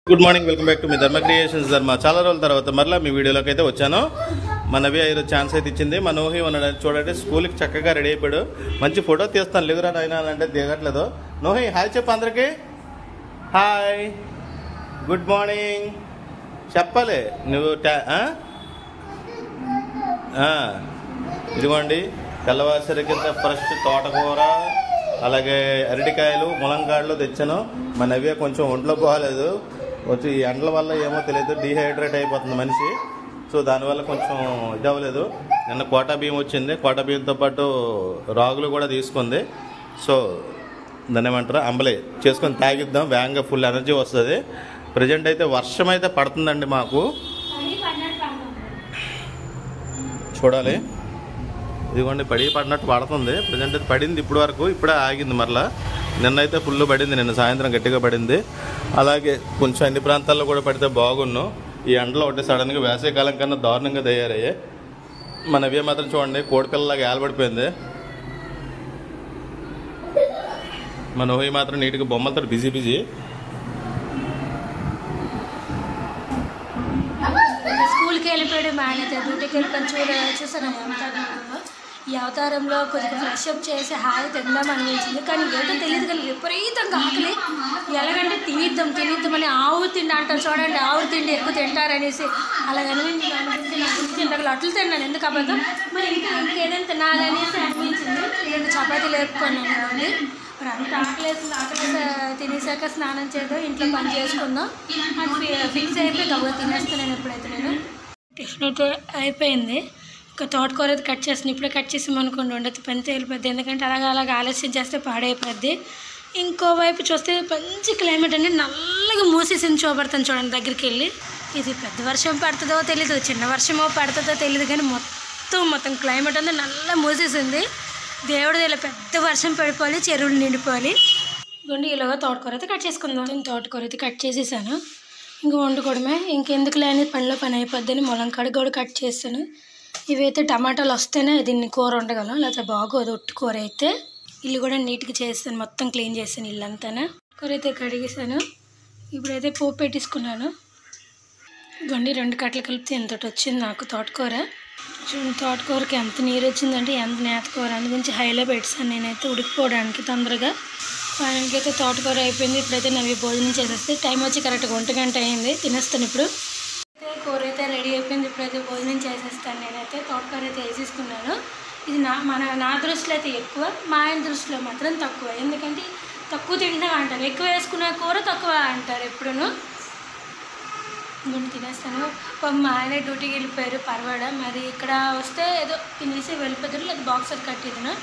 Good morning, welcome back to మీ Dharma Creations ధర్మ. చాలా రోజుల తర్వాత మరలా మీ వీడియోలోకి అయితే వచ్చాను. మన నవ్య ఈరోజు ఛాన్స్ అయితే ఇచ్చింది. మా నోహి ఉన్నాడు చూడండి, స్కూల్కి చక్కగా రెడీ అయిపోయాడు. మంచి ఫోటో తీస్తాను, లేదురా నాయనా అంటే దిగట్లేదు. నోహి హాయ్ చెప్పు అందరికి. హాయ్, గుడ్ మార్నింగ్ చెప్పాలి నువ్వు. ఇదిగోండి తెల్లవాసరి కింద ఫ్రెష్ తోటకూర, అలాగే అరటికాయలు, ములంకాయలు తెచ్చాను. మా నవ్య కొంచెం ఒంట్లో పోలేదు, వచ్చి ఈ ఎండల వల్ల ఏమో తెలియదు, డీహైడ్రేట్ అయిపోతుంది మనిషి. సో దానివల్ల కొంచెం ఇది అవ్వలేదు. నిన్న కోటా బియ్యం వచ్చింది, కోటా బియ్యంతో పాటు రాగులు కూడా తీసుకుంది. సో దాన్ని ఏమంటారు, అంబలి చేసుకొని తాగిద్దాం, వేగంగా ఫుల్ ఎనర్జీ వస్తుంది. ప్రజెంట్ అయితే వర్షం అయితే పడుతుందండి మాకు, చూడాలి. ఇదిగోండి పడినట్టు పడుతుంది. ప్రజెంట్ అయితే పడింది ఇప్పుడు వరకు, ఇప్పుడే ఆగింది. మరలా నిన్నైతే ఫుల్ పడింది, నిన్న సాయంత్రం గట్టిగా పడింది. అలాగే కొంచెం అన్ని ప్రాంతాల్లో కూడా పడితే బాగున్ను. ఈ ఎండలో ఒకటి సడన్గా వేసవికాలం కన్నా దారుణంగా తయారయ్యాయి. మన నవ్య మాత్రం చూడండి కోడిపిల్లలాగా ఏలబడిపోయింది. మన నోహి మాత్రం నీట్గా బొమ్మలతో బిజీ. స్కూల్కి వెళ్ళిపోయాడు, మేనేజర్ డ్యూటీకి వెళ్ళిపోయి చూసాను. ఈ అవతారంలో కొద్దిగా ఫ్రెష్ అప్ చేసి హాయి తిందాం అనిపించింది, కానీ ఏంటో తెలియదు. కానీ విపరీతంగా ఆకలి. ఎలాగంటే తినిద్దామని ఆవు తిండి అంటారు చూడండి, ఆవు తిండి ఎక్కువ తింటారనేసి అలా అనిపించింది. ఇందాక లొట్టలు తిన్నాను, ఎందుకు అబద్ధం, మరి ఇంకేదైనా తినాలనేసి అనిపించింది. రెండు చపాతీలు వేపుకున్నాను. మరి అంత ఆకలేసి తినేసాక స్నానం చేద్దాం, ఇంట్లో పని చేసుకుందాం అది ఫిక్స్ అయిపోయి గవ్వ తినేస్తాను. ఎప్పుడైతే నేను టిఫిన్ అయితే అయిపోయింది, ఇంకా తోటకూర అయితే కట్ చేస్తాను. ఇప్పుడే కట్ చేసామనుకోండి ఉండదు, పని తేలిపోద్ది. ఎందుకంటే అలాగ ఆలస్యం చేస్తే పాడైపోద్ది. ఇంకోవైపు చూస్తే మంచి క్లైమేట్ అండి, నల్లగా మూసేసింది. చూపడతాను చూడండి దగ్గరికి వెళ్ళి. ఇది పెద్ద వర్షం పడుతుందో తెలీదు, చిన్న వర్షమో పడుతుందో తెలియదు, కానీ మొత్తం క్లైమేట్ అంతా నల్ల మూసేసింది. దేవుడు ఇలా పెద్ద వర్షం పడిపోవాలి, చెరువులు నిండిపోవాలి. ఇవ్వండి ఇలాగ తోటకూర అయితే కట్ చేసుకుందాం. తోటకూర అయితే కట్ చేసేసాను, ఇంకా వండుకోవడమే. ఇంకెందుకు లేని పని అయిపోద్దని ములంకాడ కూడా కట్ చేస్తాను. ఇవైతే టమాటాలు వస్తేనే దీన్ని కూర వండగలం, లేకపోతే బాగోదు ఒట్టి కూర అయితే. ఇల్లు కూడా నీట్గా చేస్తాను, మొత్తం క్లీన్ చేస్తాను ఇల్లంతా. కూర అయితే కడిగేసాను. ఇప్పుడైతే పోపు పెట్టేసుకున్నాను. ఇవ్వండి 2 కట్టలు కలిపితే ఎంతటి వచ్చింది నాకు తోటకూర. చూడండి తోటకూరకి ఎంత నీరు వచ్చిందంటే, ఎంత నేతకూర, అందుగురించి హైలో పెట్టాను నేనైతే ఉడికిపోవడానికి తొందరగా. ఫైనల్కి అయితే తోటకూర అయిపోయింది. ఇప్పుడైతే నవ్వి భోజనం చేసేస్తే టైం వచ్చి కరెక్ట్గా 1 గంట అయింది. తినేస్తాను ఇప్పుడు. కూర అయితే రెడీ అయిపోయింది, ఇప్పుడైతే భోజనం చేసేస్తాను. నేనైతే తోటకూర అయితే వేసేసుకున్నాను. ఇది నా దృష్టిలో అయితే ఎక్కువ, మా ఆయన దృష్టిలో మాత్రం తక్కువ. ఎందుకంటే తక్కువ తింటాం అంటారు, ఎక్కువ వేసుకున్న కూర తక్కువ అంటారు ఎప్పుడూ. ఇంకొంచెం తినేస్తాను. మా ఆయన డ్యూటీకి వెళ్ళిపోయారు పర్వాడ, మరి ఇక్కడ వస్తే ఏదో తినేసి వెళ్ళిపోతారు, లేదా బాక్స్ అది కట్టేదిను.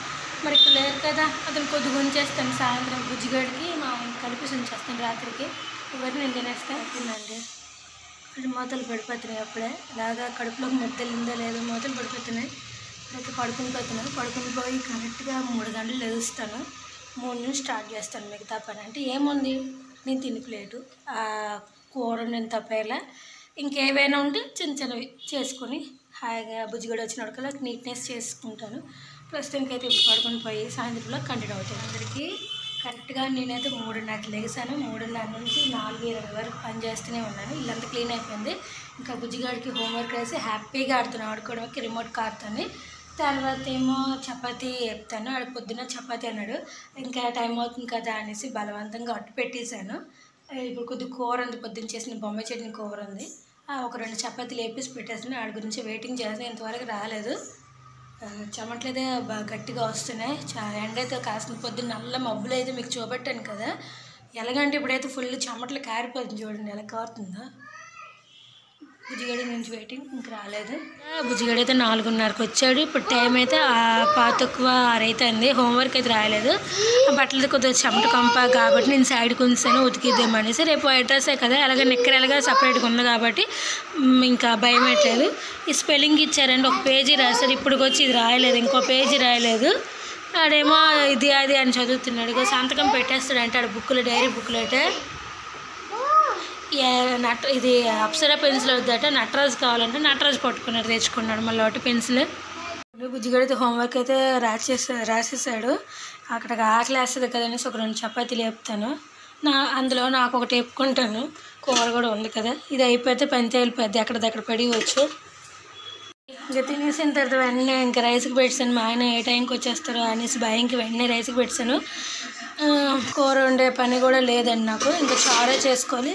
మరి ఇక్కడ లేరు కదా, అతను కొద్దిగా ఉంచేస్తాను. సాయంత్రం బుజ్జిగడికి మా ఆయన కలిపి ఉంచేస్తాను రాత్రికి. ఇవన్నీ నేను తినేస్తాను. తినండి అది మూతలు పడిపోతున్నాయి. అప్పుడే ఇలాగా కడుపులోకి ముద్దలిందో లేదో మూతలు పడిపోతున్నాయి. అయితే పడుకుని పోయి కరెక్ట్గా 3 గంటలు లెగుస్తాను. 3 నుంచి స్టార్ట్ చేస్తాను మిగతా పని. అంటే ఏముంది, నేను తిని ప్లేటు, కూర నేను తప్పేలా ఇంకేవైనా ఉంటే చిన్నవి చేసుకొని హాయిగా బుజ్జిగడ వచ్చినప్పటికల్లా నీట్నెస్ చేసుకుంటాను. ప్రస్తుతానికి అయితే ఇప్పుడు పడుకొని పోయి సాయంత్రంలో కంటిన్యూ అవుతాను. అందరికీ కరెక్ట్గా నేనైతే 3:30 లెగిసాను. 3:30 నుంచి 4:20 వరకు పని చేస్తూనే ఉన్నాను. ఇల్లంతా క్లీన్ అయిపోయింది. ఇంకా బుజ్జిగాడికి హోంవర్క్ వేసి హ్యాపీగా ఆడుతున్నాను. ఆడుకోవడానికి రిమోట్ కార్తోని. తర్వాత ఏమో చపాతీ వేపుతాను. ఆడు పొద్దున్న చపాతీ అన్నాడు, ఇంకా టైం అవుతుంది కదా అనేసి బలవంతంగా అట్టు పెట్టేశాను. ఇప్పుడు కొద్దిగా కూర ఉంది, పొద్దున్న చేసిన బొమ్మాయి చట్నీ కూర ఉంది. ఒక 2 చపాతీలు వేపేసి పెట్టేసాను. ఆడి గురించి వెయిటింగ్ చేస్తాను, ఇంతవరకు రాలేదు. చెమట్లయితే బాగా గట్టిగా వస్తున్నాయి. ఎండ అయితే కాసిన పొద్దున్న నల్ల మబ్బులు అయితే మీకు చూపెట్టాను కదా. ఎలాగంటే ఇప్పుడైతే ఫుల్ చెమట్లు కారిపోతుంది చూడండి, ఎలా కారుతుందో. బుజ్జిగడి నుంచి వెయిటింగ్, ఇంక రాలేదు. బుజ్జిగడి అయితే 4:30కి వచ్చాడు. ఇప్పుడు టైం అయితే 5:06 అవుతుంది. హోంవర్క్ అయితే రాయలేదు. బట్టలది కొద్దిగా చెమట కంప కాబట్టి నేను సైడ్కి ఉంచాను, ఉతికిద్దామనేసి. రేపు అడ్రస్సే కదా, అలాగే నిక్కర ఎలాగా సపరేట్గా ఉంది కాబట్టి ఇంకా భయం పెట్టలేదు. ఈ స్పెల్లింగ్ ఇచ్చారండి, 1 పేజీ రాశారు. ఇప్పుడు వచ్చి ఇది రాయలేదు, ఇంకో పేజీ రాయలేదు. ఆడేమో ఇది అది అని చదువుతున్నాడు. సంతకం పెట్టేస్తాడు అంటే ఆడ బుక్కులు, డైరీ బుక్కులు అయితే. ఇది అప్సరా పెన్సిల్ వద్దట, నటరాజు కావాలంటే నటరాజు పట్టుకున్నాడు, తెచ్చుకున్నాడు మళ్ళీ ఒకటి పెన్సిల్. బుజ్జిగడితే హోంవర్క్ అయితే రాసేసాడు. అక్కడ ఆకలి వేస్తుంది కదా అనేసి ఒక 2 చపాతీలు వేపుతాను. అందులో నాకు ఒకటి వేపుకుంటాను. కూర కూడా ఉంది కదా, ఇది అయిపోతే పని తేలిపోద్ది, ఎక్కడిదక్కడ పడివచ్చు. ఇంకా తినేసిన తర్వాత వెంటనే ఇంకా రైస్కి పెట్టాను. మా ఆయన ఏ టైంకి వచ్చేస్తారో అనేసి భయంకి వెంటనే రైస్కి పెట్టాను. కూర వండే పని కూడా లేదండి నాకు. ఇంకా చారే చేసుకోవాలి.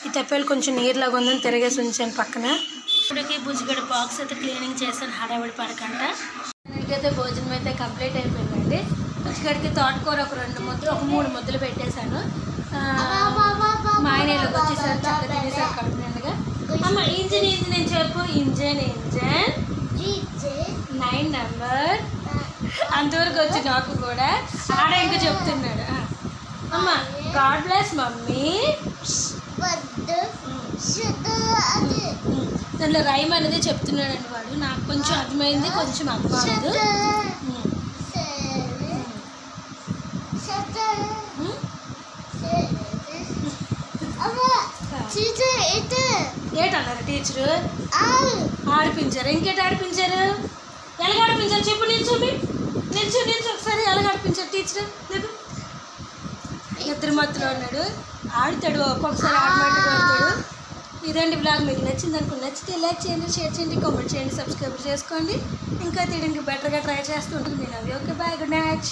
ఈ తెప్పలు కొంచెం నీరులాగా ఉందని తిరిగేసి ఉంచాను పక్కన. ఇప్పటికీ బుజ్జిగడ బాక్స్ అయితే క్లీనింగ్ చేశాను హడావిడి పడకుండా. అయితే భోజనం అయితే కంప్లీట్ అయిపోయిందండి. బుజ్జిగడికి తోటకూర ఒక 3 ముద్దలు పెట్టేశాను. మా ఆయన ఇలాగ వచ్చేసారు, చక్కగా తినేసారు కడుపు నిండుగా. అమ్మ ఇంజన్ నేను చెప్పు, ఇంజన్ 9 నెంబర్ అంతవరకు వచ్చి నాకు కూడా ఆడ ఇంకా చెప్తున్నాడు. అమ్మ గాడ్ బ్లెస్ మమ్మీ. దాంట్లో రైమ్ అనేది చెప్తున్నాడండి వాడు. నాకు కొంచెం అర్థమైంది, కొంచెం అర్థం అవ్వదు. ఏటన్నారు టీచరు? ఆడిపించారు. ఇంకేట ఆడిపించారు? ఎలాగ ఆడిపించారు చెప్పు, నిల్చు ఒకసారి. ఎలాగ ఆడిపించారు టీచరు? లేదు ఇద్దరు మత్తులో ఉన్నాడు, ఆడుతాడు, ఒక్కొక్కసారి ఆడమాట ఆడతాడు. ఇదండి బ్లాగ్. మీకు నచ్చింది అనుకుని నచ్చితే లైక్ చేయండి, షేర్ చేయండి, కామెంట్ చేయండి, సబ్స్క్రైబ్ చేసుకోండి. ఇంకా తీయడానికి బెటర్గా ట్రై చేస్తూ ఉంటుంది. Okay bye, good night.